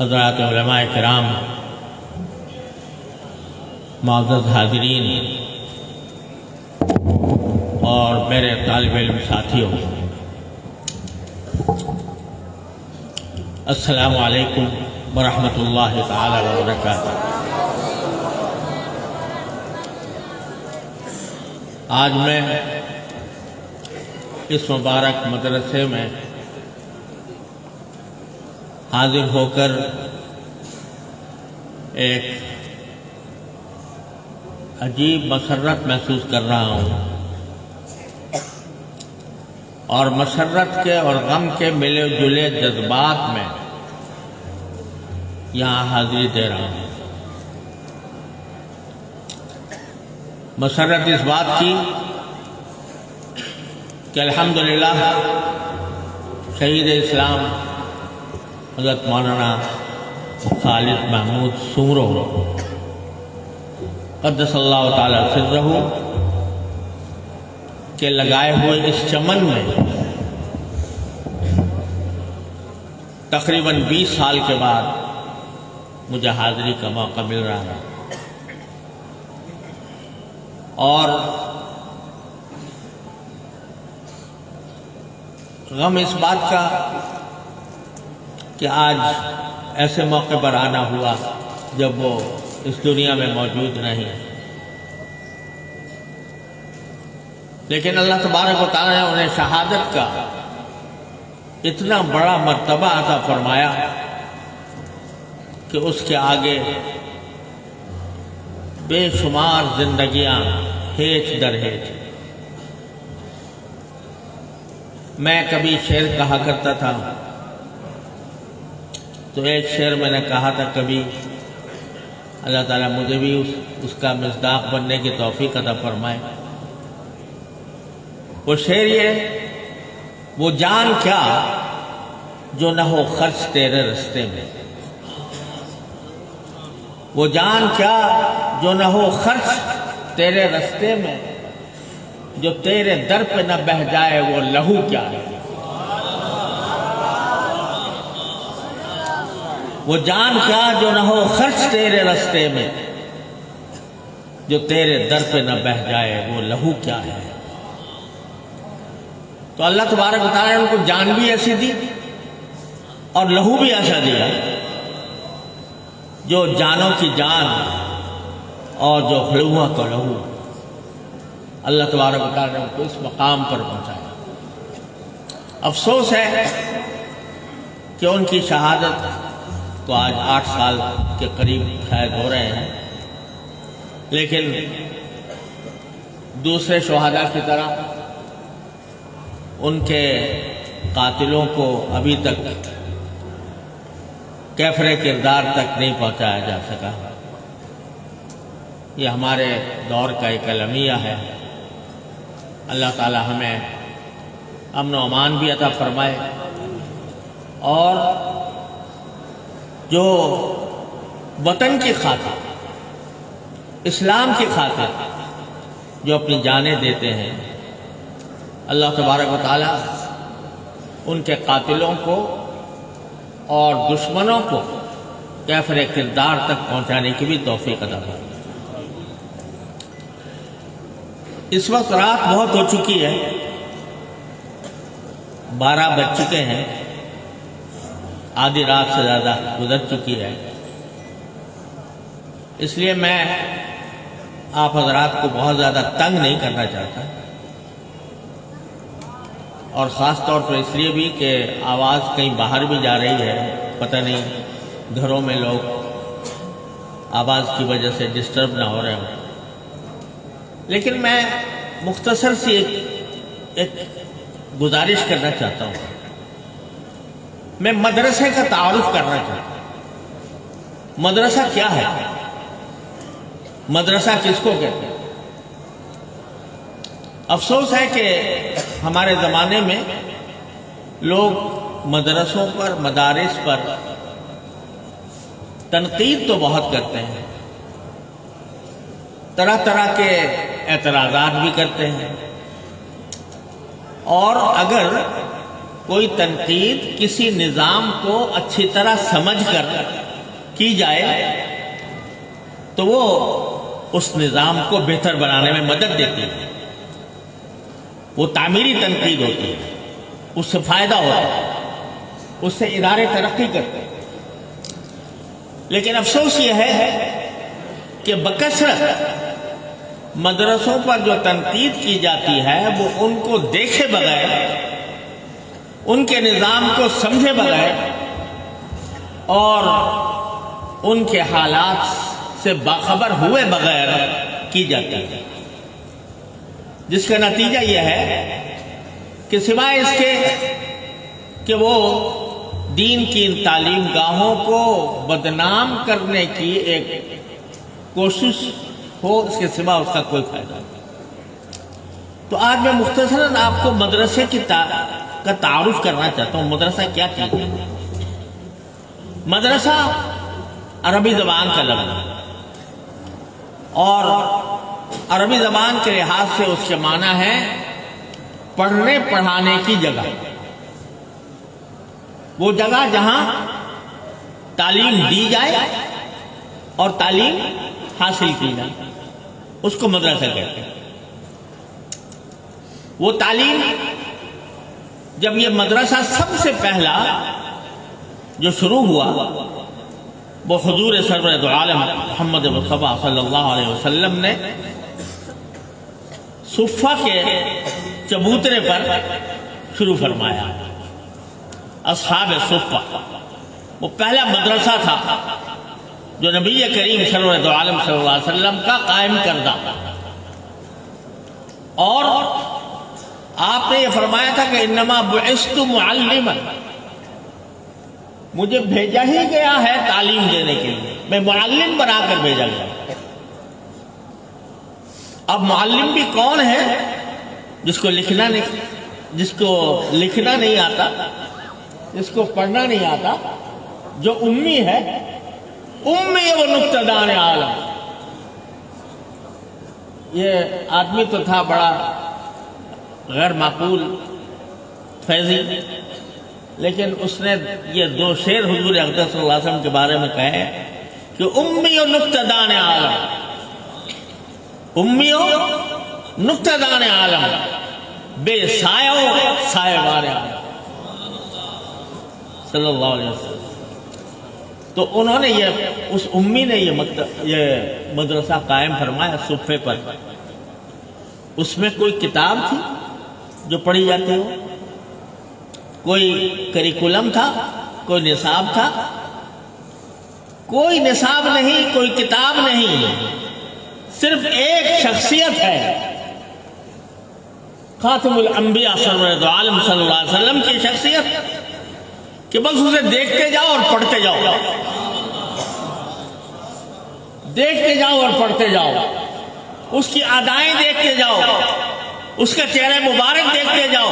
حضرات علماء کرام، معزز حاضرین اور میرے طالب علم ساتھیوں، السلام علیکم ورحمۃ اللہ تعالی وبرکاتہ۔ آج میں اس مبارک مدرسے میں حاضر ہو کر ایک عجیب مسرت محسوس کر رہا ہوں، اور مسرت کے اور غم کے ملے جلے جذبات میں یہاں حاضری دے رہا ہوں۔ مسرت اس بات کی کہ الحمدللہ شہید اسلام حضرت مولانا خالد محمود سومرو قدس اللہ تعالی سرہ کے لگائے ہوئے اس چمن میں تقریباً 20 سال کے بعد مجھے حاضری کا موقع مل رہا ہے، اور غم اس بات کا کہ آج ایسے موقع پر آنا ہوا جب وہ اس دنیا میں موجود نہیں، لیکن اللہ تبارک و تعالیٰ نے انہیں شہادت کا اتنا بڑا مرتبہ عطا فرمایا کہ اس کے آگے بے شمار زندگیاں ہیچ در ہیچ۔ میں کبھی شعر کہا کرتا تھا، تو ایک شعر میں نے کہا تھا کبھی اللہ تعالیٰ مجھے بھی اس کا مصداق بننے کی توفیق عطا فرمائے۔ وہ شعر یہ، وہ جان کیا جو نہ ہو خرچ تیرے رستے میں، وہ جان کیا جو نہ ہو خرچ تیرے رستے میں، جو تیرے در پہ نہ بہہ جائے وہ لہو کیا ہے۔ وہ جان کیا جو نہ ہو خرچ تیرے رستے میں، جو تیرے در پہ نہ بہہ جائے وہ لہو کیا ہے۔ تو اللہ تبارک و تعالیٰ نے ان کو جان بھی ایسی دی اور لہو بھی ایسا دیا جو جانوں کی جان اور جو لہو کا لہو، اللہ تبارک و تعالیٰ نے ان کو اس مقام پر پہنچایا۔ افسوس ہے کہ ان کی شہادت تو آج 8 سال کے قریب شاید ہو رہے ہیں، لیکن دوسرے شہداء کی طرح ان کے قاتلوں کو ابھی تک کیفر کردار تک نہیں پہنچایا جا سکا۔ یہ ہمارے دور کا ایک المیہ ہے۔ اللہ تعالی ہمیں امن و امان بھی عطا فرمائے، اور جو وطن کی خاطر، اسلام کی خاطر جو اپنی جانیں دیتے ہیں، اللہ تبارک و تعالی ان کے قاتلوں کو اور دشمنوں کو کیفر کردار تک پہنچانے کی بھی توفیق عطا فرمائے۔ اس وقت رات بہت ہو چکی ہے، 12 بج چکے ہیں، آدھی رات سے زیادہ گزر چکی ہے، اس لیے میں آپ حضرات کو بہت زیادہ تنگ نہیں کرنا چاہتا، اور خاص طور پر اس لیے بھی کہ آواز کہیں باہر بھی جا رہی ہے، پتہ نہیں گھروں میں لوگ آواز کی وجہ سے ڈسٹرب نہ ہو رہے ہوں۔ لیکن میں مختصر سی ایک گزارش کرنا چاہتا ہوں۔ میں مدرسے کا تعارف کرنا چاہتا ہوں۔ مدرسہ کیا ہے؟ مدرسہ کس کو کہتے ہیں؟ افسوس ہے کہ ہمارے زمانے میں لوگ مدرسوں پر، مدارس پر تنقید تو بہت کرتے ہیں، طرح طرح کے اعتراضات بھی کرتے ہیں، اور اگر کوئی تنقید کسی نظام کو اچھی طرح سمجھ کر کی جائے تو وہ اس نظام کو بہتر بنانے میں مدد دیتی ہے، وہ تعمیری تنقید ہوتی ہے، اس سے فائدہ ہوتا ہے، اس سے ادارے ترقی کرتے ہیں۔ لیکن افسوس یہ ہے کہ بکثرت مدرسوں پر جو تنقید کی جاتی ہے وہ ان کو دیکھے بغیر، ان کے نظام کو سمجھے بغیر اور ان کے حالات سے باخبر ہوئے بغیر کی جاتی ہے، جس کا نتیجہ یہ ہے کہ سوائے اس کے کہ وہ دین کی ان تعلیم گاہوں کو بدنام کرنے کی ایک کوشش ہو، اس کے سوا اس کا کوئی فائدہ نہیں۔ تو آج میں مختصراً آپ کو مدرسے کا تعارف کرنا چاہتا ہوں۔ مدرسہ کیا چیز ہے؟ مدرسہ عربی زبان کا لفظ ہے اور عربی زبان کے لحاظ سے اس کے معنی ہے پڑھنے پڑھانے کی جگہ، وہ جگہ جہاں تعلیم دی جائے اور تعلیم حاصل کی جائے، اس کو مدرسہ کہتے ہیں۔ وہ تعلیم، جب یہ مدرسہ سب سے پہلا جو شروع ہوا وہ حضور سرور دو عالم محمد مصطفیٰ صلی اللہ علیہ وسلم نے صفہ کے چبوترے پر شروع فرمایا۔ اصحاب صفہ وہ پہلا مدرسہ تھا جو نبی کریم سرور دو عالم صلی اللہ علیہ وسلم کا قائم کردہ، اور آپ نے یہ فرمایا تھا کہ انما بعثت معلما، مجھے بھیجا ہی گیا ہے تعلیم دینے کے لیے، میں معلم بنا کر بھیجا گیا۔ اب معلم بھی کون ہے؟ جس کو لکھنا نہیں آتا، جس کو پڑھنا نہیں آتا، جو امی ہے، امی و نقطہ دان عالم۔ یہ آدمی تو تھا بڑا غیر معقول فیضی، لیکن اس نے یہ دو شعر حضور اقدس صلی اللہ علیہ وسلم کے بارے میں کہے کہ امی و نقطہ دان عالم، امی و نقطہ دان عالم، بے سایہ سایہ بار عالم صلی اللہ علیہ وسلم۔ تو انہوں نے اس امی نے یہ مدرسہ قائم فرمایا صفے پر۔ اس میں کوئی کتاب تھی جو پڑھی جاتی ہو، کوئی کریکولم تھا، کوئی نصاب تھا؟ کوئی نصاب نہیں، کوئی کتاب نہیں، صرف ایک شخصیت ہے، خاتم الانبیاء سرور دو عالم صلی اللہ علیہ وسلم کی شخصیت، کہ بس اسے دیکھتے جاؤ اور پڑھتے جاؤ، دیکھتے جاؤ اور پڑھتے جاؤ، اس کی ادائیں دیکھتے جاؤ، اس کا چہرہ مبارک دیکھتے جاؤ،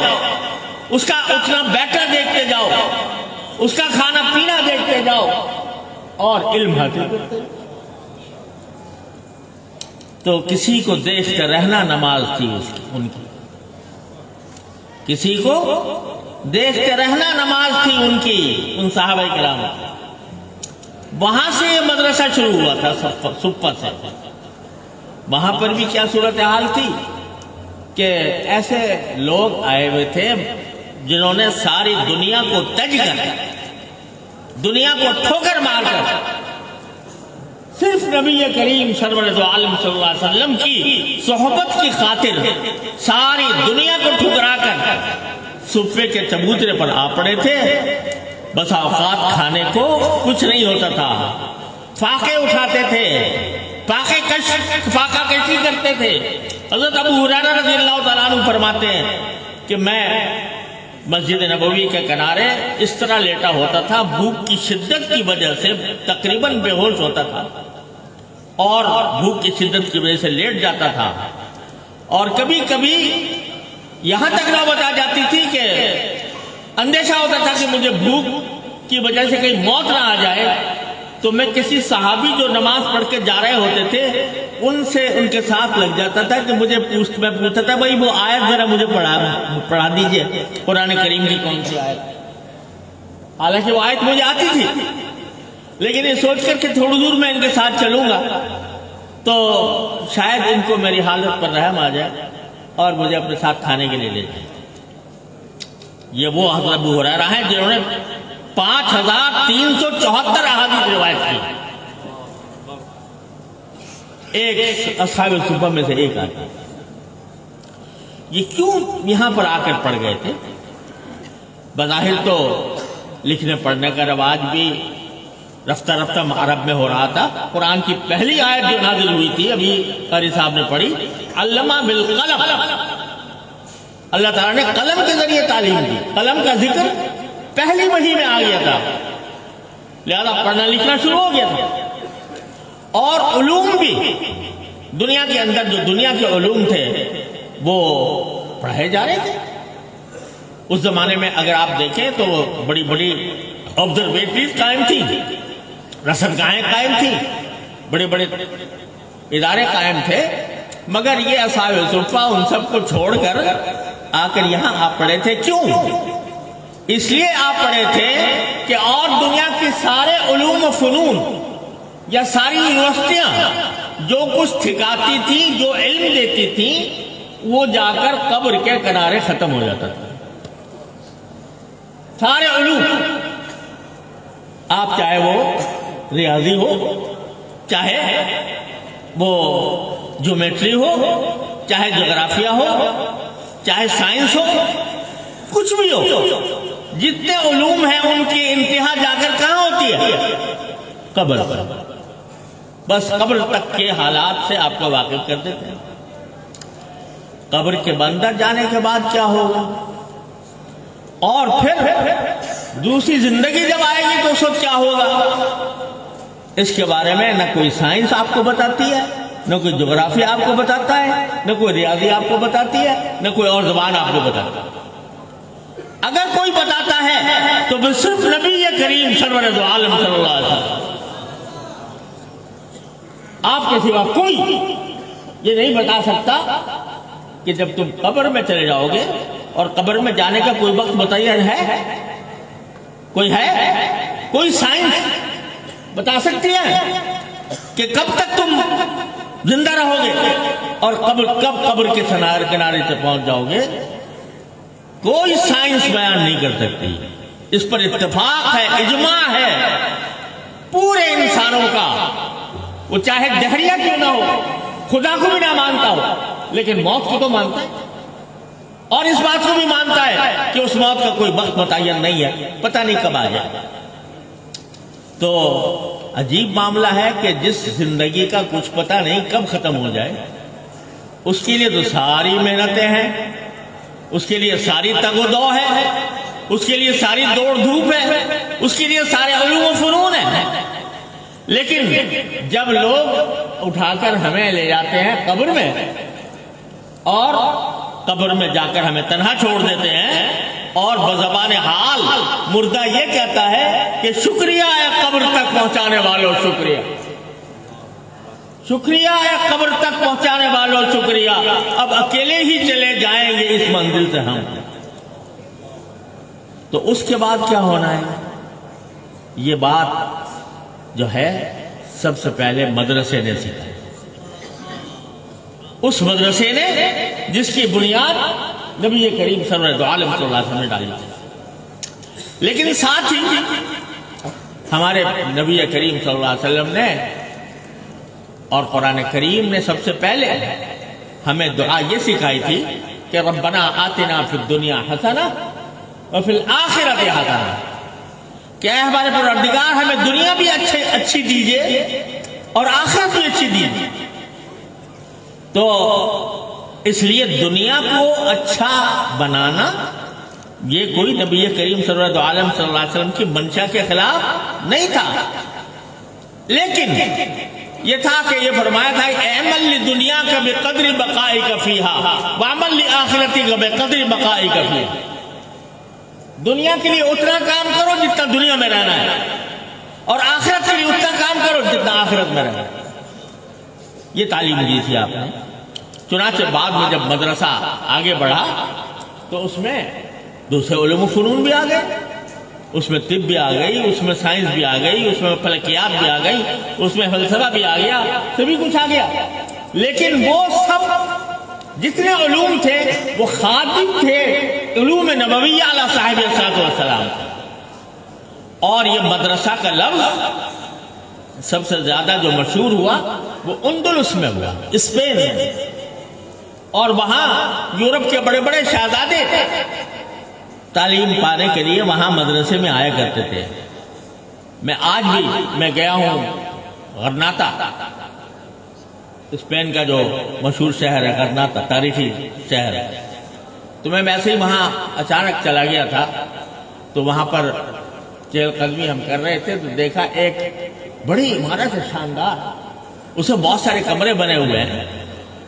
اس کا اٹھنا بیٹھنا دیکھتے جاؤ، اس کا کھانا پینا دیکھتے جاؤ اور علم حاصل کرتے جاؤ۔ تو کسی کو دیکھ کر رہنا نماز تھی ان کی، کسی کو دیکھ کر رہنا نماز تھی ان کی، ان صحابہ کرام۔ وہاں سے یہ مدرسہ شروع ہوا تھا صفہ سے۔ وہاں پر بھی کیا صورتحال تھی کہ ایسے لوگ آئے ہوئے تھے جنہوں نے ساری دنیا کو تج کر، دنیا کو ٹھوکر مار کر صرف نبی کریم سرور دو عالم صلی اللہ علیہ وسلم کی صحبت کی خاطر ساری دنیا کو ٹھکرا کر صفے کے چبوترے پر آ پڑے تھے۔ بس اوقات کھانے کو کچھ نہیں ہوتا تھا، فاقے اٹھاتے تھے، فاقہ کشی کرتے تھے۔ حضرت ابو ہریرہ رضی اللہ تعالیٰ عنہ فرماتے ہیں کہ میں مسجد نبوی کے کنارے اس طرح لیٹا ہوتا تھا، بھوک کی شدت کی وجہ سے تقریباً بے ہوش ہوتا تھا اور بھوک کی شدت کی وجہ سے لیٹ جاتا تھا، اور کبھی کبھی یہاں تک نوبت آ جاتی تھی کہ اندیشہ ہوتا تھا کہ مجھے بھوک کی وجہ سے کہیں موت نہ آ جائے، تو میں کسی صحابی جو نماز پڑھ کے جا رہے ہوتے تھے ان سے ان کے ساتھ لگ جاتا تھا کہ میں پوچھتا تھا بھائی وہ آیت ذرا مجھے پڑھا دیجئے، قرآن کریم کی کون سی آیت؟ حالانکہ وہ آیت مجھے آتی تھی، لیکن یہ سوچ کر کہ تھوڑی دور میں ان کے ساتھ چلوں گا تو شاید ان کو میری حالت پر رحم آ جائے اور مجھے اپنے ساتھ کھانے کے لیے لے جائے۔ یہ وہ حضرت ابو ہریرہ ہیں جنہوں نے 5374 احادیث روایت کی، ایک اصحاب الصفہ میں سے ایک آدمی۔ یہ کیوں یہاں پر آ کر پڑھ گئے تھے؟ بظاہر تو لکھنے پڑھنے کا رواج بھی رفتہ رفتہ عرب میں ہو رہا تھا۔ قرآن کی پہلی آیت جو نازل ہوئی تھی ابھی قاری صاحب نے پڑھی، علمہ بالقلم، اللہ تعالیٰ نے قلم کے ذریعے تعلیم دی۔ قلم کا ذکر پہلی وحی میں آ گیا تھا، لہذا پڑھنا لکھنا شروع ہو گیا تھا۔ اور علوم بھی دنیا کے اندر جو دنیا کے علوم تھے وہ پڑھائے جا رہے تھے۔ اس زمانے میں اگر آپ دیکھیں تو بڑی بڑی آبزرویٹریز قائم تھی، رصدگاہیں قائم تھی، بڑے بڑے ادارے قائم تھے، مگر یہ اصحاب الصفہ ان سب کو چھوڑ کر آ کر یہاں آپ پڑھے تھے۔ کیوں؟ اس لیے آپ پڑھے تھے کہ اور دنیا کی سارے علوم و فنون یا ساری یونیورسٹیاں جو کچھ سکھاتی تھی، جو علم دیتی تھی، وہ جا کر قبر کے کنارے ختم ہو جاتا تھا۔ سارے علوم، آپ چاہے وہ ریاضی ہو، چاہے وہ جیومیٹری ہو، چاہے جغرافیہ ہو، چاہے سائنس ہو، کچھ بھی ہو، جتنے علوم ہیں ان کی انتہا جا کر کہاں ہوتی ہے؟ قبر پر۔ بس قبر تک کے حالات سے آپ کو واقف کر دیتے ہیں۔ قبر کے اندر جانے کے بعد کیا ہوگا، اور پھر دوسری زندگی جب آئے گی تو اس وقت کیا ہوگا، اس کے بارے میں نہ کوئی سائنس آپ کو بتاتی ہے، نہ کوئی جغرافیہ آپ کو بتاتا ہے، نہ کوئی ریاضی آپ کو بتاتی ہے، نہ کوئی اور زبان آپ کو بتاتا ہے۔ اگر کوئی بتاتا ہے تو بس صرف نبی کریم سرور دو عالم صلی اللہ علیہ وسلم، آپ کے سوا کوئی یہ نہیں بتا سکتا کہ جب تم قبر میں چلے جاؤ گے، اور قبر میں جانے کا کوئی وقت متعین ہے؟ کوئی ہے؟ کوئی سائنس بتا سکتی ہے کہ کب تک تم زندہ رہو گے اور کب قبر کے کنارے سے پہنچ جاؤ گے؟ کوئی سائنس بیان نہیں کر سکتی۔ اس پر اتفاق ہے، اجماع ہے پورے انسانوں کا، وہ چاہے دہریہ کیوں نہ ہو، خدا کو بھی نہ مانتا ہو، لیکن موت کو تو مانتا ہے، اور اس بات کو بھی مانتا ہے کہ اس موت کا کوئی وقت متعین نہیں ہے، پتہ نہیں کب آ جائے۔ تو عجیب معاملہ ہے کہ جس زندگی کا کچھ پتہ نہیں کب ختم ہو جائے، اس کے لیے تو ساری محنتیں ہیں، اس کے لیے ساری تگ و دو ہے، اس کے لیے ساری دوڑ دھوپ ہے، اس کے لیے سارے علوم و فنون ہیں، لیکن جب لوگ اٹھا کر ہمیں لے جاتے ہیں قبر میں، اور قبر میں جا کر ہمیں تنہا چھوڑ دیتے ہیں، اور بزبان حال مردہ یہ کہتا ہے کہ شکریہ ہے قبر تک پہنچانے والوں، شکریہ، شکریہ ہے قبر تک پہنچانے والوں، شکریہ، اب اکیلے ہی چلے جائیں گے اس منزل سے ہم۔ تو اس کے بعد کیا ہونا ہے؟ یہ بات جو ہے سب سے پہلے مدرسے نے سکھائی، اس مدرسے نے جس کی بنیاد نبی کریم سرور دو عالم صلی اللہ علیہ وسلم نے ڈالی تھی۔ لیکن ساتھ ہی ہمارے نبی کریم صلی اللہ علیہ وسلم نے اور قرآن کریم نے سب سے پہلے ہمیں دعا یہ سکھائی تھی کہ ربنا آتنا فی الدنیا حسنہ وفی الآخرۃ حسنہ، کہ اے ہمارے پروردگار ہمیں دنیا بھی اچھی دیجئے اور آخرت بھی اچھی دیجئے۔ تو اس لیے دنیا کو اچھا بنانا یہ کوئی نبی کریم صلی اللہ علیہ وسلم کی منشا کے خلاف نہیں تھا، لیکن یہ تھا کہ یہ فرمایا تھا اعمل لدنیا کا بقدر بقائک فیہا وعمل لآخرتی کا بقدر بقائک فیہا، دنیا کے لیے اتنا کام کرو جتنا دنیا میں رہنا ہے، اور آخرت کے لیے اتنا کرو جتنا آخرت میں رہے. یہ تعلیم دی تھی آپ نے. چنانچہ بعد میں جب مدرسہ آگے بڑھا تو اس میں دوسرے علوم و فنون بھی آ گئے، اس میں طب بھی آ گئی، اس میں سائنس بھی آ گئی، اس میں فلکیات بھی آ گئی، اس میں فلسفہ بھی آ گیا، سبھی کچھ آ گیا. لیکن وہ سب جتنے علوم تھے وہ خادم تھے علوم نبویہ علی صاحب الصلوۃ والسلام. اور یہ مدرسہ کا لفظ سب سے زیادہ جو مشہور ہوا وہ اندلس میں ہوا، اسپین میں. اور وہاں یورپ کے بڑے بڑے شہزادے تعلیم پانے کے لیے وہاں مدرسے میں آیا کرتے تھے. آج بھی میں گیا ہوں غرناطہ، اسپین کا جو مشہور شہر ہے غرناطہ، تاریخی شہر ہے. تو میں ویسے ہی وہاں اچانک چلا گیا تھا. تو وہاں پر چہل قدمی ہم کر رہے تھے تو دیکھا ایک بڑی عمارت ہے شاندار، اس میں بہت سارے کمرے بنے ہوئے ہیں،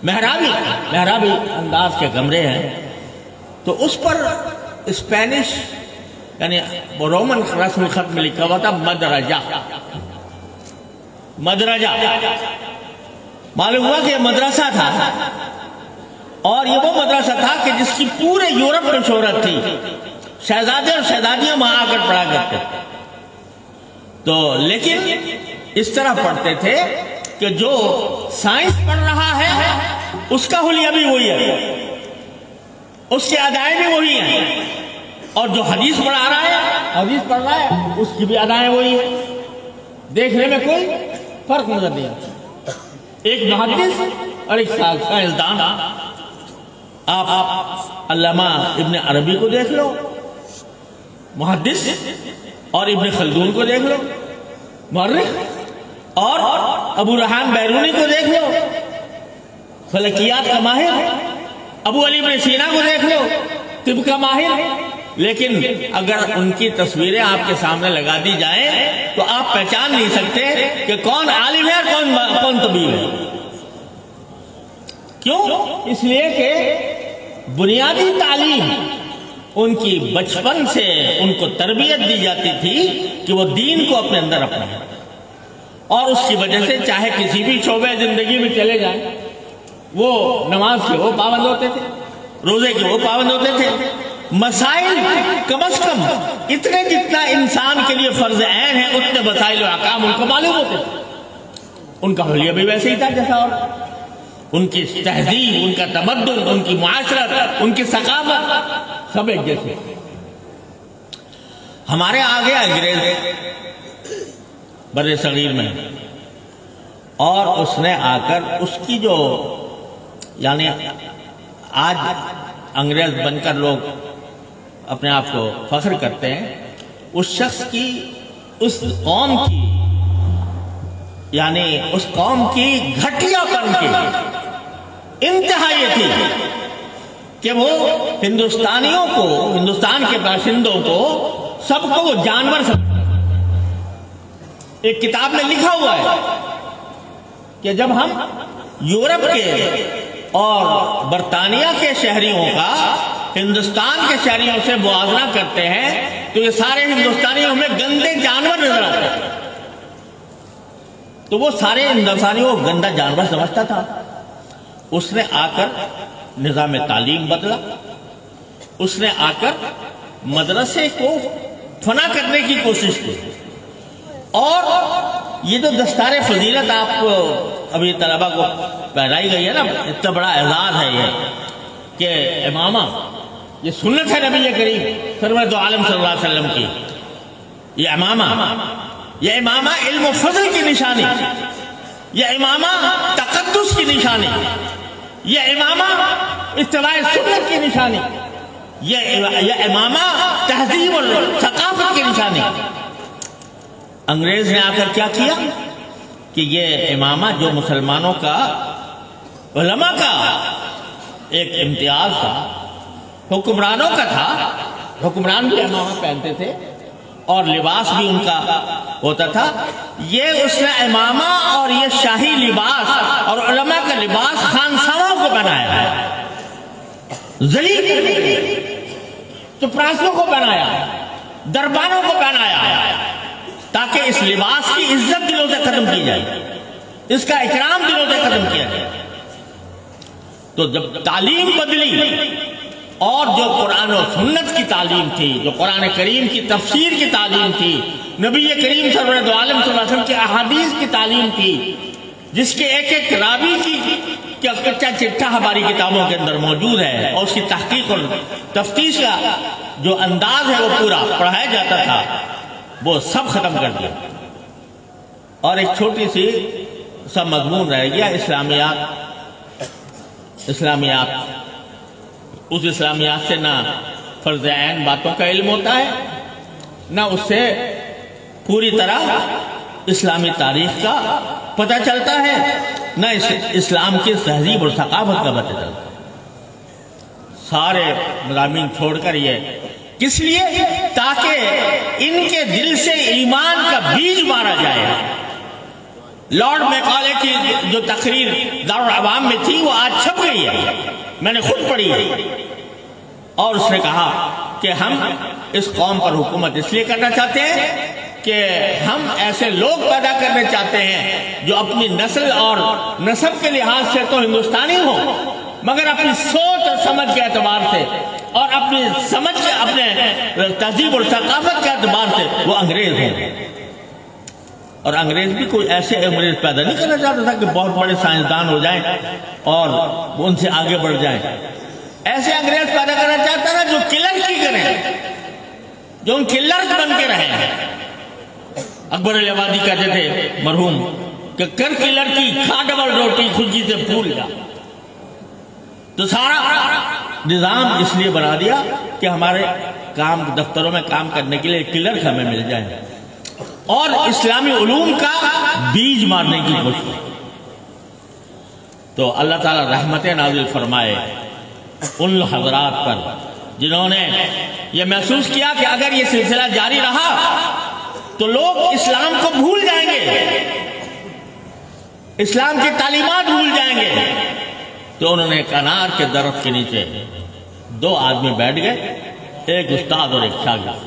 محرابی انداز کے کمرے ہیں. تو اس پر اسپینش یعنی رومن رسم الخط میں لکھا ہوا تھا مدرجہ. معلوم ہوا کہ یہ مدرسہ تھا، اور یہ وہ مدرسہ تھا کہ جس کی پورے یورپ میں شہرت تھی. شہزادے اور شہزادیاں وہاں آ کر پڑھا کرتے تھے. تو لیکن اس طرح پڑھتے تھے کہ جو سائنس پڑھ رہا ہے اس کا حلیہ بھی وہی ہے، اس کے ادائیں بھی وہی ہیں، اور جو حدیث پڑھ رہا ہے اس کی بھی ادائیں وہی ہیں. دیکھنے میں کوئی فرق نظر نہیں آتا. ایک محدث اور ایک سائنسدان. آپ علامہ ابن عربی کو دیکھ لو محدث، اور ابن خلدون کو دیکھ لو مورخ، اور ابو ریحان بیرونی کو دیکھ لو فلکیات کا ماہر، ابو علی ابن سینا کو دیکھ لو طب کا ماہر. لیکن اگر ان کی تصویریں آپ کے سامنے لگا دی جائیں تو آپ پہچان نہیں سکتے کہ کون عالم ہے اور کون طبیب ہے. کیوں؟ اس لیے کہ بنیادی تعلیم ان کی بچپن سے ان کو تربیت دی جاتی تھی کہ وہ دین کو اپنے اندر اپنائیں، اور اس کی وجہ سے چاہے کسی بھی شعبے زندگی میں چلے جائیں، وہ نماز کے وہ پابند ہوتے تھے، روزے کے وہ پابند ہوتے تھے. مسائل کم از کم اتنے جتنا انسان کے لیے فرض عین ہے اتنے مسائل و احکام ان کو معلوم ہوتے تھے. ان کا حلیہ بھی ویسے ہی تھا جیسا اور ان کی تہذیب، ان کا تمدن، ان کی معاشرت، ان کی ثقافت سب ایک جیسے. ہمارے آگے انگریز بر صغیر میں، اور اس نے آ کر اس کی جو یعنی آج انگریز بن کر لوگ اپنے آپ کو فخر کرتے ہیں، اس شخص کی، اس قوم کی، یعنی اس قوم کی گھٹیا پن کی انتہا یہ تھی کہ وہ ہندوستانیوں کو، ہندوستان کے باشندوں کو، سب کو وہ جانور سمجھتا. ایک کتاب میں لکھا ہوا ہے کہ جب ہم یورپ کے اور برطانیہ کے شہریوں کا ہندوستان کے شہریوں سے موازنہ کرتے ہیں تو یہ سارے ہندوستانیوں میں گندے جانور نظر آتے ہیں. تو وہ سارے ہندوستانیوں کو گندا جانور سمجھتا تھا. اس نے آ کر نظام تعلیم بدلا، اس نے آ کر مدرسے کو فنا کرنے کی کوشش کی. اور یہ جو دستار فضیلت آپ کو ابھی طلبہ کو پہنائی گئی ہے نا، اتنا بڑا اعزاز ہے یہ کہ امامہ، یہ سنت ہے نبی کریم سرور دو عالم صلی اللہ علیہ وسلم کی. یہ امامہ علم و فضل کی نشانی، یہ امامہ تقدس کی نشانی، یہ امامہ اتباع سنت کی نشانی، یہ امامہ تہذیب اور ثقافت کی نشانی. انگریز نے آ کر کیا کیا کہ یہ امامہ جو مسلمانوں کا، علماء کا ایک امتیاز تھا، حکمرانوں کا تھا، حکمران بھی امامہ پہنتے تھے اور لباس بھی ان کا ہوتا تھا، یہ اس نے امامہ اور یہ شاہی لباس اور علماء کا لباس خانساؤں کو بنایا ہے، ذلیل چپراسیوں کو بنایا ہے، دربانوں کو بنایا ہے. تاکہ اس لباس کی عزت دلوں سے ختم کی جائے، اس کا اکرام دلوں سے ختم کیا جائے۔ تو جب تعلیم بدلی اور جو قرآن و سنت کی تعلیم تھی، جو قرآن کریم کی تفسیر کی تعلیم تھی، نبی کریم سرور دو عالم صلی اللہ علیہ وسلم کی احادیث کی تعلیم تھی، جس کے ایک ایک راوی کی کچا چٹھا ہماری کتابوں کے اندر موجود ہے، اور اس کی تحقیق اور تفتیش کا جو انداز ہے وہ پورا پڑھایا جاتا تھا، وہ سب ختم کر دیا، اور ایک چھوٹی سی سب مضمون رہ گیا، اسلامیات۔ اس اسلامیات سے نہ فرض عین باتوں کا علم ہوتا ہے، نہ اس سے پوری طرح اسلامی تاریخ کا پتہ چلتا ہے، نہ اسلام کی تہذیب اور ثقافت کا پتہ چلتا ہے۔ سارے مضامین چھوڑ کر یہ کس لیے؟ تاکہ ان کے دل سے ایمان کا بیج مارا جائے۔ لارڈ میکالے کی جو تقریر دارالعوام میں تھی وہ آج چھپ گئی ہے، میں نے خود پڑھی ہے، اور اس نے کہا کہ ہم اس قوم پر حکومت اس لیے کرنا چاہتے ہیں کہ ہم ایسے لوگ پیدا کرنا چاہتے ہیں جو اپنی نسل اور نسب کے لحاظ سے تو ہندوستانی ہوں، مگر اپنی سوچ اور سمجھ کے اعتبار سے اور اپنی سمجھ کے اپنے تہذیب اور ثقافت کے اعتبار سے وہ انگریز ہوں۔ اور انگریز بھی کوئی ایسے انگریز پیدا نہیں کرنا چاہتا تھا کہ بہت بڑے سائنسدان ہو جائیں اور ان سے آگے بڑھ جائیں۔ ایسے انگریز پیدا کرنا چاہتا تھا جو کلر کی کریں، جو ان کلر بن کے رہیں۔ اکبر علی آبادی کہتے تھے مرحوم کہ کر کلر کی، کھا ڈبل روٹی، خودی سے پھول جا۔ تو سارا نظام اس لیے بنا دیا کہ ہمارے کام دفتروں میں کام کرنے کے لیے کلر ہمیں مل جائیں، اور اسلامی علوم کا بیج مارنے کی کوشش۔ تو اللہ تعالیٰ رحمت نازل فرمائے ان حضرات پر جنہوں نے یہ محسوس کیا کہ اگر یہ سلسلہ جاری رہا تو لوگ اسلام کو بھول جائیں گے، اسلام کی تعلیمات بھول جائیں گے۔ تو انہوں نے ایک انار کے درخت کے نیچے 2 آدمی بیٹھ گئے، ایک استاد اور ایک شاگرد،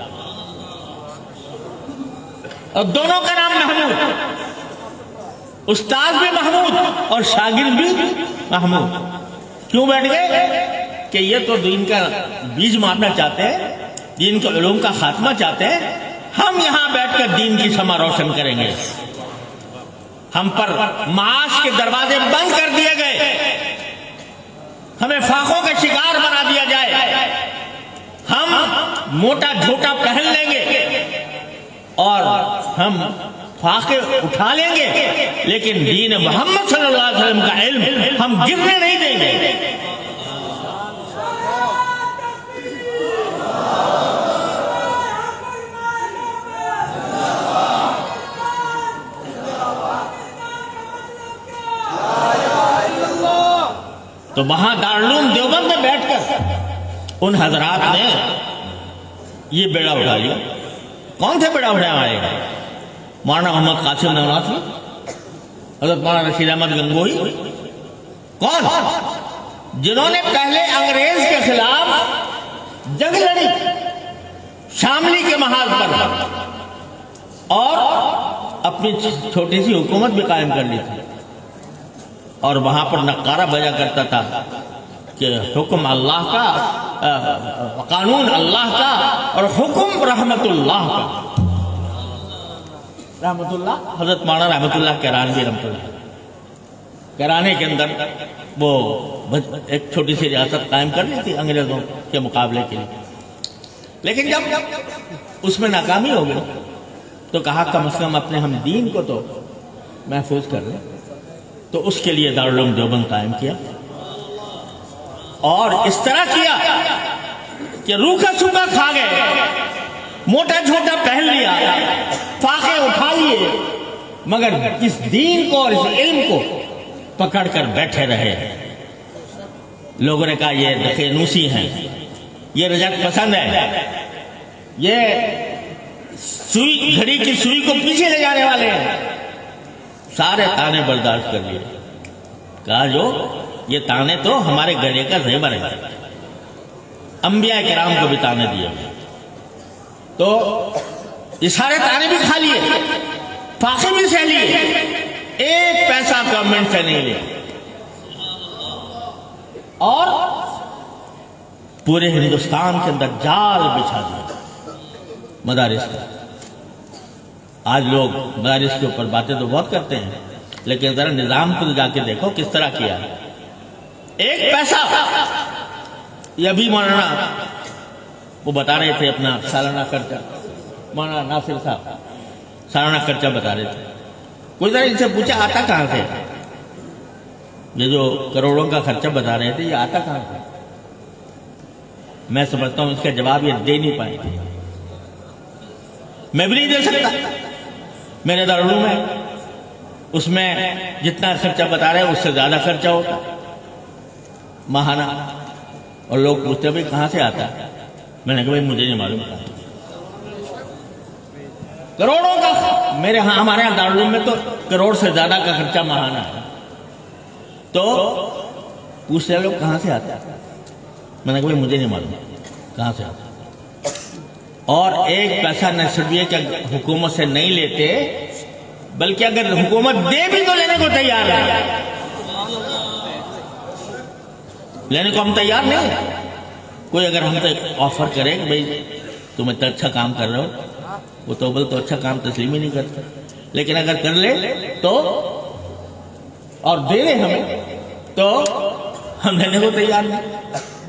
اور دونوں کا نام محمود، استاد بھی محمود اور شاگرد بھی محمود۔ کیوں بیٹھ گئے؟ کہ یہ تو دین کا بیج مارنا چاہتے ہیں، دین کے علوم کا خاتمہ چاہتے ہیں، ہم یہاں بیٹھ کر دین کی شمع روشن کریں گے۔ ہم پر معاش کے دروازے بند کر دیے گئے، ہمیں فاقوں کا شکار بنا دیا جائے، ہم موٹا جھوٹا پہن لیں گے اور ہم فاقے اٹھا لیں گے، لیکن دین محمد صلی اللہ علیہ وسلم کا علم ہم گرنے نہیں دیں گے۔ تو وہاں دارالعلوم دیوبند میں بیٹھ کر ان حضرات نے یہ بیڑا اٹھا لیا۔ کون سے بیڑا اٹھایا آئے گا؟ مولانا محمد قاسم نانواتوی، حضرت مولانا رشید احمد گنگوہی، کون؟ جنہوں نے پہلے انگریز کے خلاف جنگ لڑی شاملی کے محاذ پر، اور اپنی چھوٹی سی حکومت بھی قائم کر لی تھی، اور وہاں پر نقارہ بجا کرتا تھا کہ حکم اللہ کا، قانون اللہ کا، اور حکم رحمت اللہ کا۔ رحمت اللہ حضرت مولانا رحمت اللہ کرانوی رحمت اللہ، کرانے کے اندر وہ ایک چھوٹی سی ریاست قائم کر لی تھی انگریزوں کے مقابلے کے لیے، لیکن جب اس میں ناکامی ہو گئی تو کہا کم از کم اپنے ہم دین کو تو محفوظ کر لیں، تو اس کے لیے دارالعلوم دیوبند قائم کیا، اور اس طرح کیا کہ روکھا سوکھا کھا گئے، موٹا جھوٹا پہن لیا، فاقے اٹھا لیے، مگر اس دین کو اور اس علم کو پکڑ کر بیٹھے رہے۔ لوگوں نے کہا یہ دقیانوسی ہیں، یہ رجعت پسند ہے، یہ سوئی گھڑی کی سوئی کو پیچھے لے جانے والے ہیں۔ سارے تانے برداشت کر لیے، کہا جو یہ تانے تو ہمارے گھڑے کا زیور ہے، انبیاء کرام کو بھی تانے دیے۔ تو یہ سارے تانے بھی کھا لیے، فاقے بھی سہ لیے، ایک پیسہ گورنمنٹ سے نہیں لیا، اور پورے ہندوستان کے اندر جال بچھا دیا مدارس کا۔ آج لوگ مدارس کے اوپر باتیں تو بہت کرتے ہیں، لیکن ذرا نظام کو جا کے دیکھو کس طرح کیا ہے۔ ایک پیسہ، یہ ابھی مولانا وہ بتا رہے تھے اپنا سالانہ خرچہ، مولانا ناصر صاحب سالانہ خرچہ بتا رہے تھے، کوئی ذرا ان سے پوچھا آتا کہاں سے؟ یہ جو کروڑوں کا خرچہ بتا رہے تھے یہ آتا کہاں سے؟ میں سمجھتا ہوں اس کا جواب یہ دے نہیں پائے گے، میں بھی نہیں دے سکتا۔ میرے دارالعلوم ہے، اس میں جتنا خرچہ بتا رہے ہیں اس سے زیادہ خرچہ ہوتا ماہانہ، اور لوگ پوچھتے بھائی کہاں سے آتا ہے؟ میں نے کہا بھائی مجھے نہیں معلوم تھا، کروڑوں کا میرے ہاں ہمارے یہاں دارالعلوم میں تو کروڑ سے زیادہ کا خرچہ ماہانہ ہے، تو پوچھتے لوگ کہاں سے آتا ہے؟ میں نے کہا بھائی مجھے نہیں معلوم کہاں سے آتا ہے۔ اور ایک پیسہ نہ صرف یہ کہ حکومت سے نہیں لیتے، بلکہ اگر حکومت دے بھی تو لینے کو تیار ہے، لینے کو ہم تیار نہیں۔ کوئی اگر ہم سے آفر کرے کہ بھائی تم اتنا اچھا کام کر رہے ہو، وہ تو بول تو اچھا کام تسلیم ہی نہیں کرتا، لیکن اگر کر لے تو اور دے لے ہمیں تو ہم لینے کو تیار نہیں۔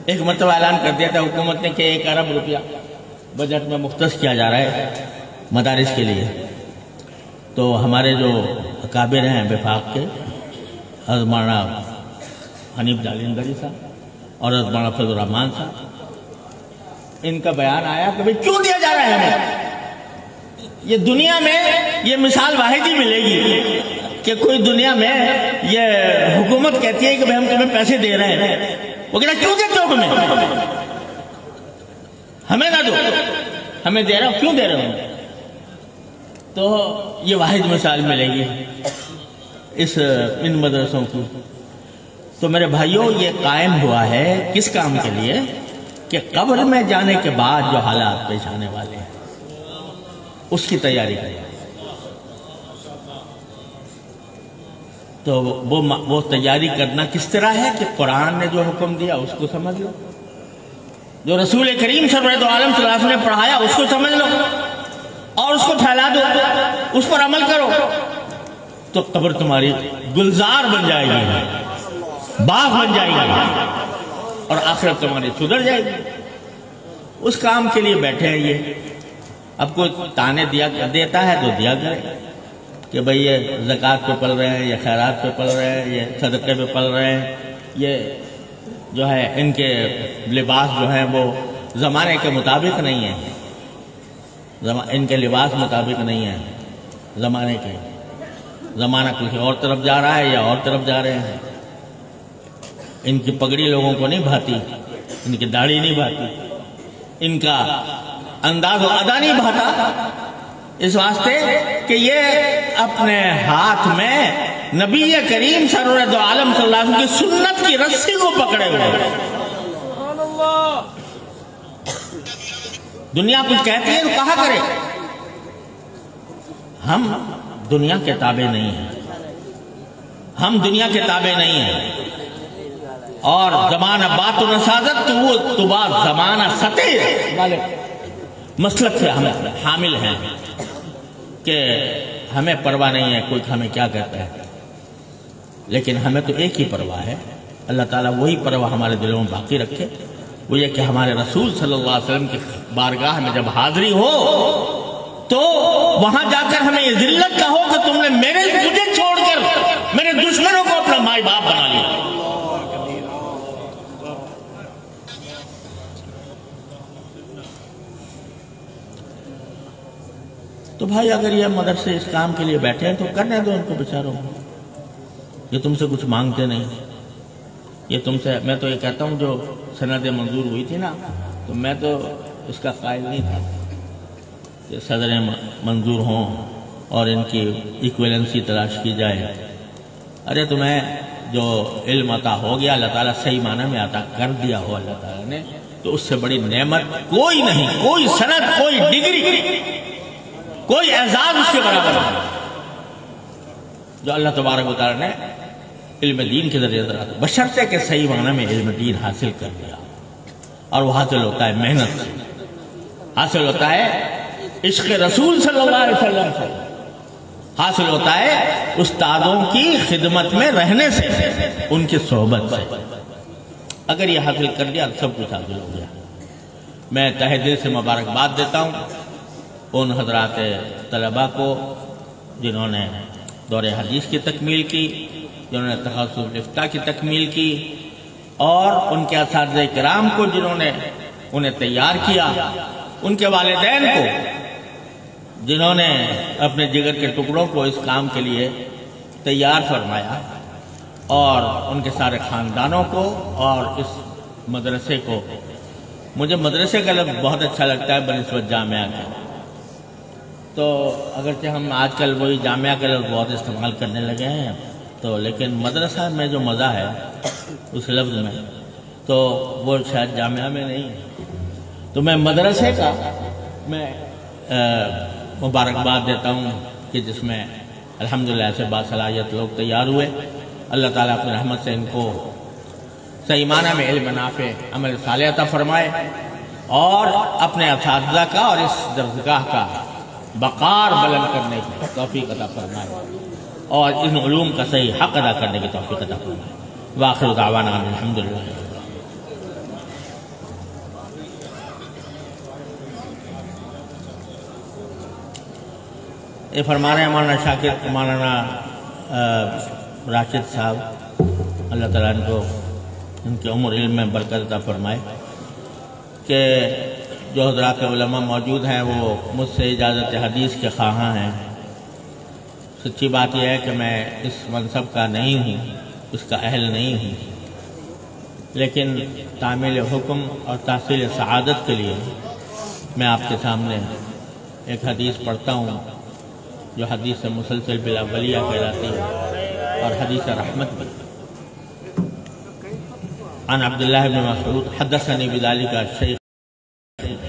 ایک مرتبہ اعلان کر دیا تھا حکومت نے کہ 1 ارب روپیہ بجٹ میں مختص کیا جا رہا ہے مدارس کے لیے، تو ہمارے جو اکابر ہیں وفاق کے، حضرت مولانا حنیف جالندری صاحب اور حضرت مولانا فضل الرحمان صاحب، ان کا بیان آیا کہ بھئی کیوں دیا جا رہا ہے ہمیں؟ یہ دنیا میں یہ مثال واحد ہی ملے گی کہ کوئی دنیا میں یہ حکومت کہتی ہے کہ بھئی ہم تمہیں پیسے دے رہے ہیں، وہ کہتا ہے کیوں دیتے ہو ہمیں نہ دو، ہمیں دے رہے ہو کیوں دے رہے ہو؟ تو یہ واحد مثال ملے گی ان مدرسوں کی۔ تو میرے بھائیوں یہ قائم ہوا ہے کس کام کے لیے؟ کہ قبر میں جانے کے بعد جو حالات پیش آنے والے ہیں اس کی تیاری کریں۔ تو وہ تیاری کرنا کس طرح ہے کہ قرآن نے جو حکم دیا اس کو سمجھ لو، جو رسول کریم سرورت عالم صلی اللہ علیہ وسلم نے پڑھایا اس کو سمجھ لو اور اس کو پھیلا دو، اس پر عمل کرو، تو قبر تمہاری گلزار بن جائے گی، باغ بن جائے گی، اور آخرت تمہاری سدھر جائے گی۔ اس کام کے لیے بیٹھے ہیں یہ۔ اب کوئی تانے دیتا ہے تو دیا کرے کہ بھئی یہ زکوٰۃ پہ پل رہے ہیں، یہ خیرات پہ پل رہے ہیں، یہ صدقے پہ پل رہے ہیں، یہ جو ہے ان کے لباس جو ہیں وہ زمانے کے مطابق نہیں ہیں، ان کے لباس مطابق نہیں ہیں زمانے کے، زمانہ کسی اور طرف جا رہا ہے یا اور طرف جا رہے ہیں، ان کی پگڑی لوگوں کو نہیں بھاتی، ان کی داڑھی نہیں بھاتی، ان کا انداز و ادا نہیں بھاتا، اس واسطے کہ یہ اپنے ہاتھ میں نبی کریم سرورت عالم صلی اللہ علیہ وسلم کی سنت کی رسی کو پکڑے ہوئے۔ دنیا کچھ کہتی ہے تو کہا کرے، ہم دنیا کے تابع نہیں ہیں، ہم دنیا کے تابع نہیں ہیں، اور زمانہ بات و نسازت تو وہ تبا زمانہ سطح والے مسلک سے ہم حامل ہیں کہ ہمیں پرواہ نہیں ہے کوئی ہمیں کیا کہتا ہے، لیکن ہمیں تو ایک ہی پرواہ ہے، اللہ تعالیٰ وہی پرواہ ہمارے دلوں میں باقی رکھے، وہ یہ کہ ہمارے رسول صلی اللہ علیہ وسلم کی بارگاہ میں جب حاضری ہو تو وہاں جا کر ہمیں یہ ذلت نہ ہو کہ تم نے مجھے چھوڑ کر میرے دشمنوں کو اپنا مائی باپ بنا لیا۔ تو بھائی اگر یہ مدرسے اس کام کے لیے بیٹھے ہیں تو کرنے دو ان کو بیچاروں، یہ تم سے کچھ مانگتے نہیں، یہ تم سے، میں تو یہ کہتا ہوں جو سندیں منظور ہوئی تھی نا، تو میں تو اس کا قائل نہیں تھا کہ صدریں منظور ہوں اور ان کی ایکویلنسی تلاش کی جائے۔ ارے تمہیں جو علم عطا ہو گیا اللہ تعالیٰ صحیح معنی میں عطا کر دیا ہو اللہ تعالیٰ نے، تو اس سے بڑی نعمت کوئی نہیں، کوئی سند، کوئی ڈگری کوئی اعزاز اس کے برابر نہیں جو اللہ تبارک و تعالیٰ نے علم دین کے ذریعے ذرا بشرطے کہ صحیح معنی میں علم دین حاصل کر لیا، اور وہ حاصل ہوتا ہے محنت سے، حاصل ہوتا ہے عشق رسول صلی اللہ علیہ وسلم سے، حاصل ہوتا ہے استادوں کی خدمت میں رہنے سے، ان کی صحبت سے۔ اگر یہ حاصل کر لیا سب کچھ حاصل ہو گیا۔ میں تہہ دل سے مبارکباد دیتا ہوں ان حضرات طلباء کو جنہوں نے دور حدیث کی تکمیل کی، جنہوں نے تخصص الافتاء کی تکمیل کی، اور ان کے اساتذہ کرام کو جنہوں نے انہیں تیار کیا، ان کے والدین کو جنہوں نے اپنے جگر کے ٹکڑوں کو اس کام کے لیے تیار فرمایا، اور ان کے سارے خاندانوں کو اور اس مدرسے کو۔ مجھے مدرسے کا لفظ بہت اچھا لگتا ہے بنسبت جامعہ کا، تو اگرچہ ہم آج کل وہی جامعہ کا لفظ بہت استعمال کرنے لگے ہیں، تو لیکن مدرسہ میں جو مزہ ہے اس لفظ میں تو وہ شاید جامعہ میں نہیں ہے۔ تو میں مدرسے کا میں مبارکباد دیتا ہوں کہ جس میں الحمدللہ ایسے باصلاحیت لوگ تیار ہوئے۔ اللہ تعالیٰ اپنی رحمت سے ان کو صحیح معنی میں علم نافع عمل صالح عطا فرمائے، اور اپنے اساتذہ کا اور اس درسگاہ کا وقار بلند کرنے کی توفیق عطا فرمائے، اور ان علوم کا صحیح حق ادا کرنے کی توفیق عطا فرمائے۔ وآخر دعوانا الحمدللہ۔ یہ فرما رہے ہیں مولانا راشد صاحب، اللہ تعالیٰ ان کو ان کے عمر علم میں برکت عطا فرمائے، کہ جو حضرات علماء موجود ہیں وہ مجھ سے اجازت حدیث کے خواہاں ہیں۔ سچی بات یہ ہے کہ میں اس منصب کا نہیں ہوں، اس کا اہل نہیں ہوں، لیکن تعمیل حکم اور تحصیل سعادت کے لیے میں آپ کے سامنے ایک حدیث پڑھتا ہوں جو حدیث مسلسل بالاولیہ کہلاتی ہے اور حدیث رحمت بھی۔ عن عبداللہ بن مسعود حدثني بذلك الشیخ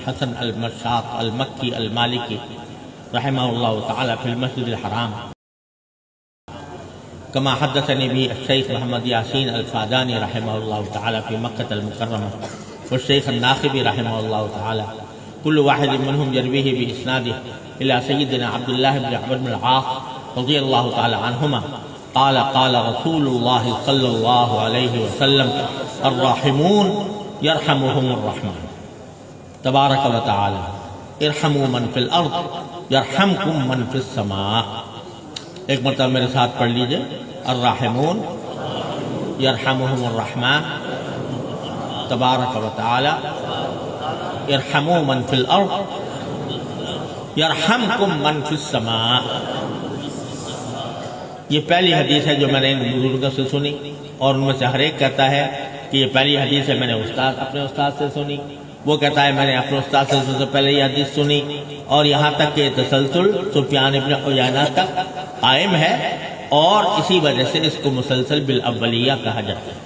حسن المشاط المکی المالکی رحمہ اللہ تعالی فی المسجد الحرام، كما حدثني به الشيخ محمد ياسين الفاداني رحمه الله تعالى في مكة المكرمة، والشيخ الناخبي رحمه الله تعالى، كل واحد منهم يرويه بإسناده إلى سيدنا عبد الله بن عمرو بن العاص رضي الله تعالى عنهما قال قال رسول الله صلى الله عليه وسلم الراحمون يرحمهم الرحمن تبارك وتعالى ارحموا من في الأرض يرحمكم من في السماء۔ ایک مرتبہ میرے ساتھ پڑھ لیجئے، الراحمون یرحمہم الرحمن تبارک و تعالی ارحموا من فی الارض یرحمکم من فی السماء۔ یہ پہلی حدیث ہے جو میں نے ان بزرگوں سے سنی، اور ان میں سے ہر ایک کہتا ہے کہ یہ پہلی حدیث ہے میں نے اپنے استاد سے سنی، وہ کہتا ہے میں نے اپنے استاد سے سب سے پہلے یہ حدیث سنی، اور یہاں تک کہ تسلسل سفیان ابن عیینہ تک قائم ہے، اور اسی وجہ سے اس کو مسلسل بالاولیہ کہا جاتا ہے۔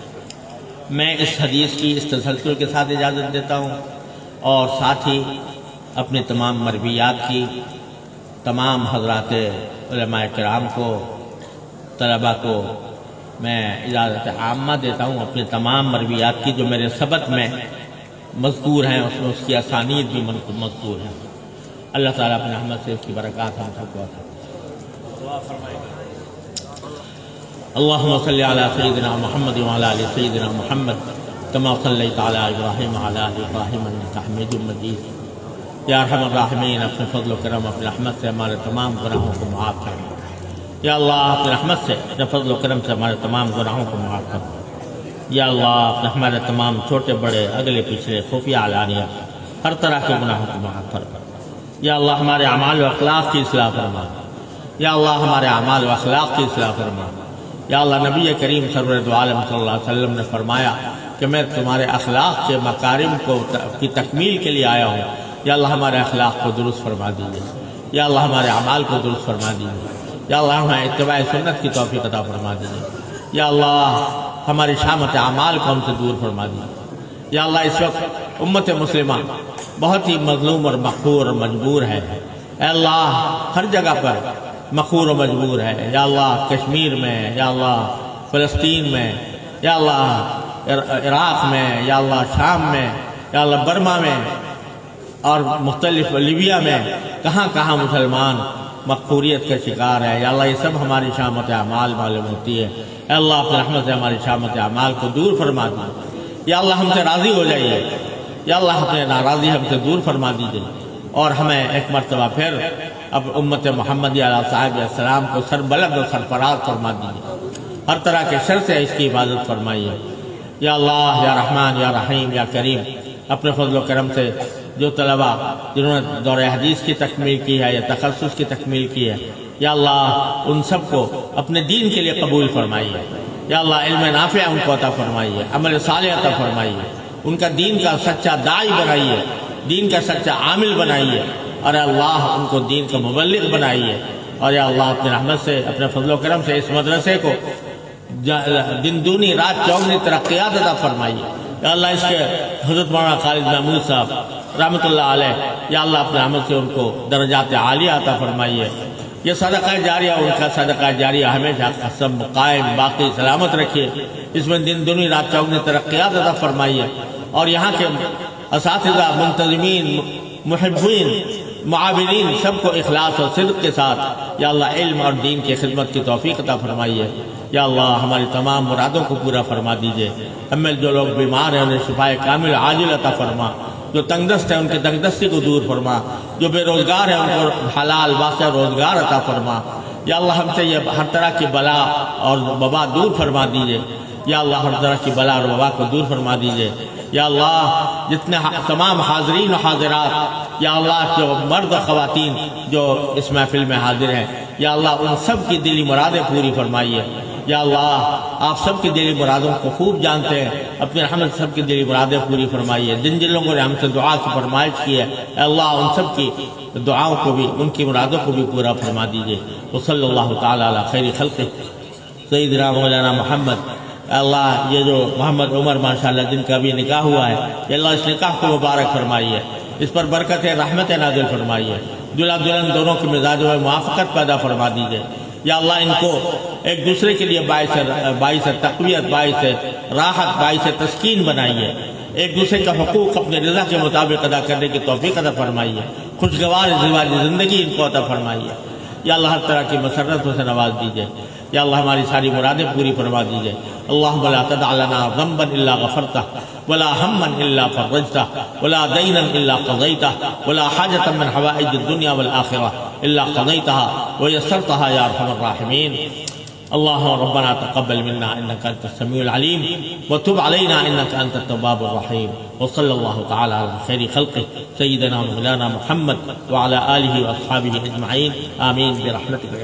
میں اس حدیث کی اس تسلسل کے ساتھ اجازت دیتا ہوں، اور ساتھ ہی اپنے تمام مرویات کی تمام حضرات علماء کرام کو، طلباء کو میں اجازت عامہ دیتا ہوں اپنے تمام مرویات کی جو میرے سبق میں مذکور ہیں، اس میں اس کی اسانید بھی مذکور ہیں۔ اللہ تعالیٰ اپنے رحمت سے اس کی برکات ہم سب کو عطا دعا فرمائے۔ اللہم صلی علی سیدنا محمد وعلی آل سیدنا محمد کما صلیت علی ابراہیم وعلی آل ابراہیم انک حمید مجید۔ یا ارحم الراحمین اپنے فضل و کرم اپنے رحمت سے ہمارے تمام گناہوں کو معاف فرما۔ یا اللہ اپنے رحمت سے اپنے فضل و کرم سے ہمارے تمام گناہوں کو معاف فرما۔ یا اللہ ہمارے تمام چھوٹے بڑے اگلے پچھلے خفیہ علانیہ ہر طرح کے گناہوں کو معاف فرما۔ یا اللہ ہمارے اعمال و اخلاق کی اصلاح فرما۔ یا اللہ ہمارے اعمال و اخلاق کی اصلاح فرما۔ یا اللہ نبی کریم سرور دو عالم صلی اللہ علیہ وسلم نے فرمایا کہ میں تمہارے اخلاق کے مکارم کی تکمیل کے لیے آیا ہوں۔ یا اللہ ہمارے اخلاق کو درست فرما دیجیے۔ یا اللہ ہمارے اعمال کو درست فرما دیجیے۔ یا اللہ ہمیں اتباع سنت کی توفیق عطا فرما دیجیے۔ یا اللہ ہماری شامت اعمال کو ہم سے دور فرما دیجیے۔ یا اللہ اس وقت امت مسلمہ بہت ہی مظلوم اور مقہور اور مجبور ہے، اے اللہ ہر جگہ پر مخور و مجبور ہے، یا اللہ کشمیر میں، یا اللہ فلسطین میں، یا اللہ عراق میں، یا اللہ شام میں، یا اللہ برما میں اور مختلف لیبیا میں، کہاں کہاں مسلمان مقبوریت کا شکار ہے۔ یا اللہ یہ سب ہماری شامت اعمال معلوم ہوتی ہے۔ اے اللہ اپنے رحمت سے ہماری شامت اعمال کو دور فرما دیجیے۔ یا اللہ ہم سے راضی ہو جائیے، یا اللہ اپنے ناراضی ہم سے دور فرما دیجیے، اور ہمیں ایک مرتبہ پھر اب امت محمدی علیہ صاحب السلام کو سربلند و سرفراز فرما دیجیے، ہر طرح کے شر سے اس کی حفاظت فرمائیے۔ یا اللہ یا رحمان یا رحیم یا کریم، اپنے فضل و کرم سے جو طلبہ جنہوں نے دورہ حدیث کی تکمیل کی ہے یا تخصص کی تکمیل کی ہے، یا اللہ ان سب کو اپنے دین کے لیے قبول فرمائیے۔ یا اللہ علم نافع ان کو عطا فرمائیے، عمل صالح عطا فرمائیے، ان کا دین کا سچا داعی بنائیے، دین کا سچا عامل بنائیے، اور اللہ ان کو دین کا مبلغ بنائیے۔ اور یا اللہ اپنے رحمت سے اپنے فضل و کرم سے اس مدرسے کو دن دونی رات چوگنی ترقیات عطا فرمائیے۔ یا اللہ اس کے حضرت مولانا خالد محمود صاحب رحمۃ اللہ علیہ، یا اللہ اپنے رحمت سے ان کو درجات عالیہ عطا فرمائیے۔ یہ صدقہ جاریہ، ان کا صدقہ جاریہ ہمیشہ قسم قائم باقی سلامت رکھیے، اس میں دن دنی رات چوگنی ترقیات عطا فرمائیے، اور یہاں کے اساتذہ، منتظمین، محبین، معاونین سب کو اخلاص اور صدق کے ساتھ یا اللہ علم اور دین کی خدمت کی توفیق عطا فرمائیے۔ یا اللہ ہماری تمام مرادوں کو پورا فرما دیجیے۔ ہمیں جو لوگ بیمار ہیں انہیں شفائے کامل عاجل عطا فرما، جو تنگ دست ہیں ان کے تنگ دستی کو دور فرما، جو بے روزگار ہیں ان کو حلال واسع روزگار عطا فرما۔ یا اللہ ہم سے یہ ہر طرح کی بلا اور وبا دور فرما دیجیے۔ یا اللہ ہر طرح کی بلا اور وبا کو دور فرما دیجیے۔ یا اللہ جتنے تمام حاضرین و حاضرات، یا اللہ جو مرد و خواتین جو اس محفل میں حاضر ہیں، یا اللہ ان سب کی دلی مرادیں پوری فرمائیے۔ یا اللہ آپ سب کی دلی مرادوں کو خوب جانتے ہیں، اپنے رحمت سب کی دلی مرادیں پوری فرمائیے۔ جن لوگوں نے ہم سے دعا کی فرمائش کی ہے، اے اللہ ان سب کی دعاؤں کو بھی، ان کی مرادوں کو بھی پورا فرما دیجیے۔ وصلی اللہ تعالیٰ علی خیر خلق سیدنا مولانا محمد۔ اے اللہ یہ جو محمد عمر ماشاءاللہ جن کا بھی نکاح ہوا ہے، یا اللہ اس نکاح کو مبارک فرمائیے، اس پر برکت رحمت نازل فرمائیے، دلہا دلہن دونوں کے مزاجوں میں موافقت پیدا فرما دیجیے۔ یا اللہ ان کو ایک دوسرے کے لیے باعث تقویت، باعث راحت، باعث تسکین بنائیے، ایک دوسرے کا حقوق اپنے رضا کے مطابق ادا کرنے کی توفیق عطا فرمائیے، خوشگوار زندگی زندگی ان کو عطا فرمائیے۔ یا اللہ ہر طرح کی مسرتوں سے نواز دیجیے۔ یا اللہ ہماری ساری مرادیں پوری فرما دیجیے۔ اللہم لا تدع لنا ذنبا الا غفرتہ، ولا ہما الا فرجتہ، ولا دینا الا قضیتہ، ولا حاجة من حوائج الدنیا والآخرہ الا قضیتها ویسرتها یا ارحم الراحمین۔ اللہم ربنا تقبل منا انك انت السمیع العلیم وتب علینا انك انت التواب الرحیم۔ وصلی اللہ تعالی علی خیر خلقہ سیدنا مولانا محمد وعلی آلہ واصحابہ اجمعین، آمین برحمتک۔